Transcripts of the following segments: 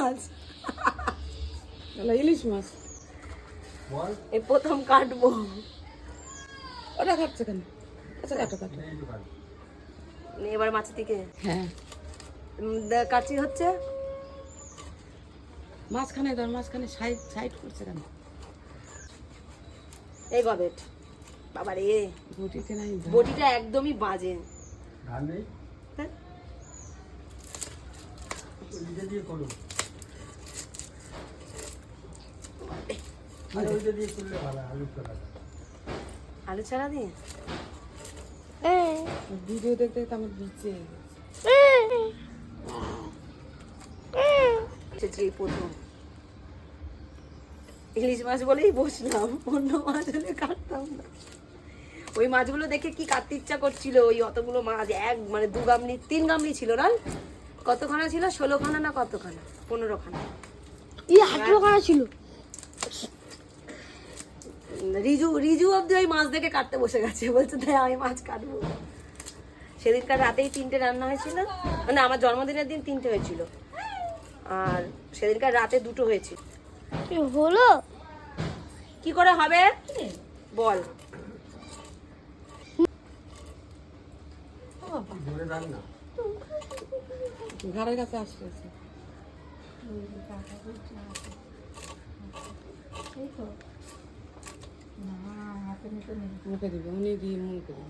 মাছ, ইলিশ মাছ এই প্রথম কাটবো। ওটা খাচ্ছে কেন? আচ্ছা কাটো কাটো। এবার মাছের দিকে হ্যাঁ কাচি হচ্ছে, মাঝখানে ধর, মাঝখানে সাইড সাইড করছে কেন? এই গবেট বাবা রে, বটিতে নাই বটিটা একদমই বাজে। হ্যাঁ? আলু ছাড়া দিয়ে ভিডিও দেখতে দেখতে আমার বিচে যে প্রথম ইলিশ মাছ বলেই বসলাম, অন্য মাছ হলে কাটতাম না। ওই মাছগুলো দেখে কি কাটতে ইচ্ছা করছিল, ওই অতগুলো মাছ, এক মানে 2 গামলি 3 গামলি ছিল না, কতখানা ছিল, 16 খানা না কতখানা, 15 খানা, 18 খানা ছিল। রিজু অব্দি ওই মাছ দেখে কাটতে বসে গেছে, বলছে তাই আমি মাছ কাটবো। সেদিনকার রাতেই 3টে রান্না হয়েছিল, মানে আমার জন্মদিনের দিন 3টে হয়েছিল, আর সেদিনকার রাতে 2টো হয়েছিল। হলো কি করে হবে বল? ঘরের কাছে আসছে মুখে দিবে, উনি দিয়ে মুখে দিবে।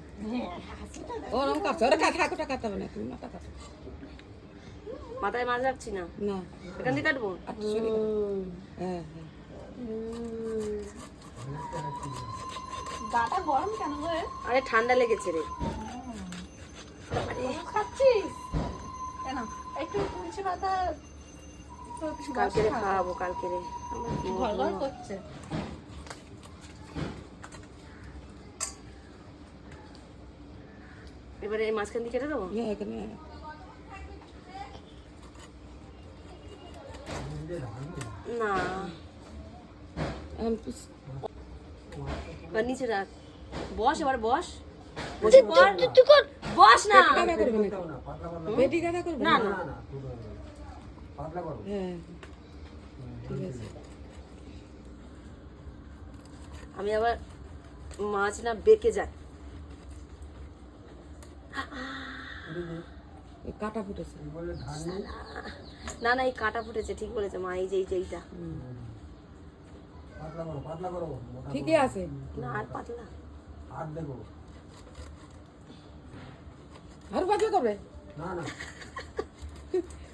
ওরকম কাটছে, ওরা কাটা কাটতে হবে না, তুমি মাথা কাটো মাথায় মাছ রাখছি না, না। এখান থেকে কাটবো। হ্যাঁ হ্যাঁ গাটা গরম কেন রে? আরে ঠান্ডা লেগেছে রে। খাচ্ছিস কেন? একটু তুলসী পাতা কালকে রে খাওয়াবো, কালকে রে। ঘর ঘর করছে। এবারে এই মাঝখান দিয়ে কেটে দেবো। এখানে না এবার নিচে রাখ, বস, এবার বস, বসে পড়, বস না, বেটি কাটা করবে না না হ্যাঁ ঠিক আছে। আমি আবার মাছ না বেঁকে যায়। কাটা ফুটেছে না না, এই কাটা ফুটেছে, ঠিক বলেছে মা, এই যে এইটা ঠিকই আছে। না, আর পাতলা, আর বাজে করবে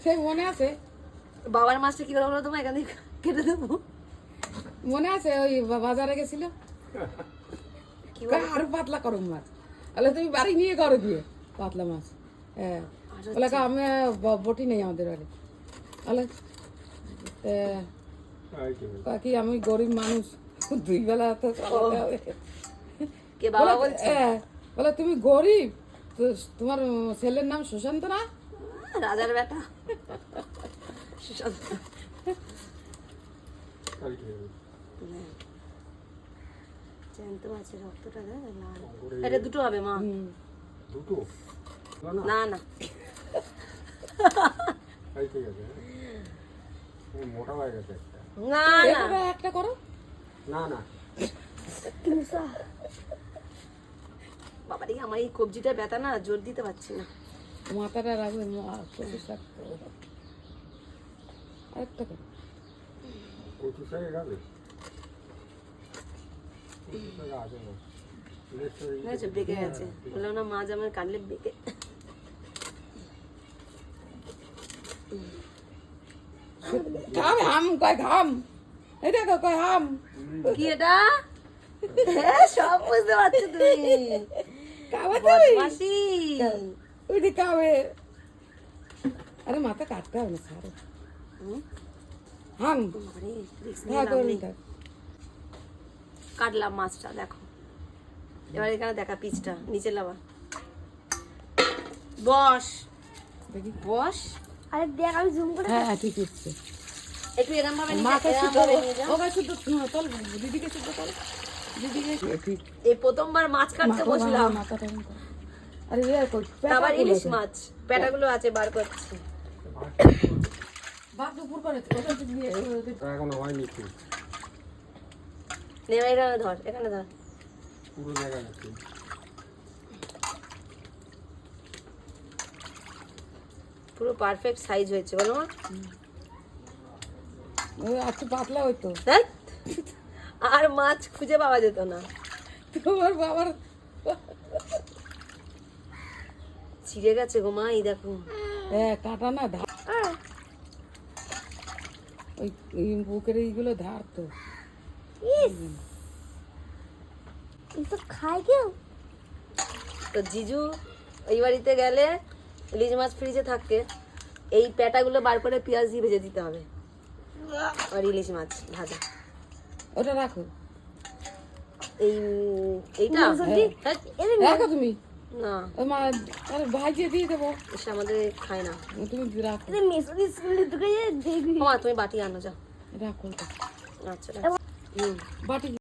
সেই মনে আছে? বাবার মাছটা কি করে বলো তোমার, এখান থেকে কেটে দেবো। মনে আছে ওই বাজারে গেছিল, কি বলো? আরো পাতলা করো মাছ, তাহলে তুমি বাড়ি নিয়ে করো দিয়ে পাতলা মাছ। হ্যাঁ বলে আমি বটি নেই আমাদের বাড়ি, তাহলে কি আমি গরিব মানুষ, 2 বেলা তো খাওয়াতে হবে। কে বাবা বলছে? হ্যাঁ বলে তুমি গরিব, তো তোমার ছেলের নাম সুশান্ত না? রাজার বেটা সুশান্ত। জ্যান্ত মাছের রক্তটা দেখ লাল। এটা 2টো হবে মা। না না না না, একটা করো বাবারে আমার এই কবজিটা ব্যথা না, জোর দিতে পারছি না। মাথাটা রাখবে, শরীর রাখতে হবে। আরেকটা করো। বেঁকে গেছে, বললাম না মাছ আমার কাটলে বেঁকে। ঘাম হাম কয় ঘাম, এটা কয় হাম। কি এটা? সব বুঝতে পারছো তুমি, কাওয়াতে বদমাশি। ওইটি কাওয়ে। আরে মাথা কাটতে হবে না স্যার। হাম বাবারে, risk হ্যাঁ নিলাম করুন রে। কাটলাম মাছটা, দেখো এবার এখানে দেখা পিচটা নিচে লাবা, বস দেখি। বস। আরে দেখ আমি জুম করে হ্যাঁ ঠিক আছে। একটু এরম ভাবে মাথা এরম শুদ্ধ ভাবে নিয়ে যাও। ওগা শুদ্ধ তোল, দিদিকে শুদ্ধ কর, দিদিকে ঠিক। এই প্রথমবার মাছ কাটতে বসলাম, মাথাটা এরকম কর। আরে এ কই আবার ইলিশ মাছ পেটাগুলো আছে, বার করছি। ভাত দুপুর করে ওটা তো দিয়ে এখনো হয়নি তো, নে এখানে ধর, এখানে ধর। পুরো জায়গা আছে। পুরো পারফেক্ট সাইজ হয়েছে বলো মা। ওই একটু পাতলা হইতো। ধ্যাৎ, আর মাছ খুঁজে পাওয়া যেত না। তোমার বাবার ছিঁড়ে গেছে গো মা, এই দেখো। হ্যাঁ কাটা না ধার, ওই ওই বুকের এইগুলো ধার তো। খায় কেউ? তো জিজু এই বাড়িতে গেলে ইলিশ মাছ ফ্রিজে থাকে, এই প্যাটাগুলো বার করে পেঁয়াজ দিয়ে ভেজে দিতে হবে। আর ইলিশ মাছ ভাজা, ওটা রাখো, এই এইটা ধ্যাৎ, রাখো তুমি। না ওই মা তাহলে ভাইকে দিয়ে দেবো, সে আমাদের খায় না। তুমি রাখো, মেসরি স্কুলে ঢুকে দেখবি মা তুমি বাটি আনো, যাও। রাখো ওটা। আচ্ছা রাখ। হুম বাটি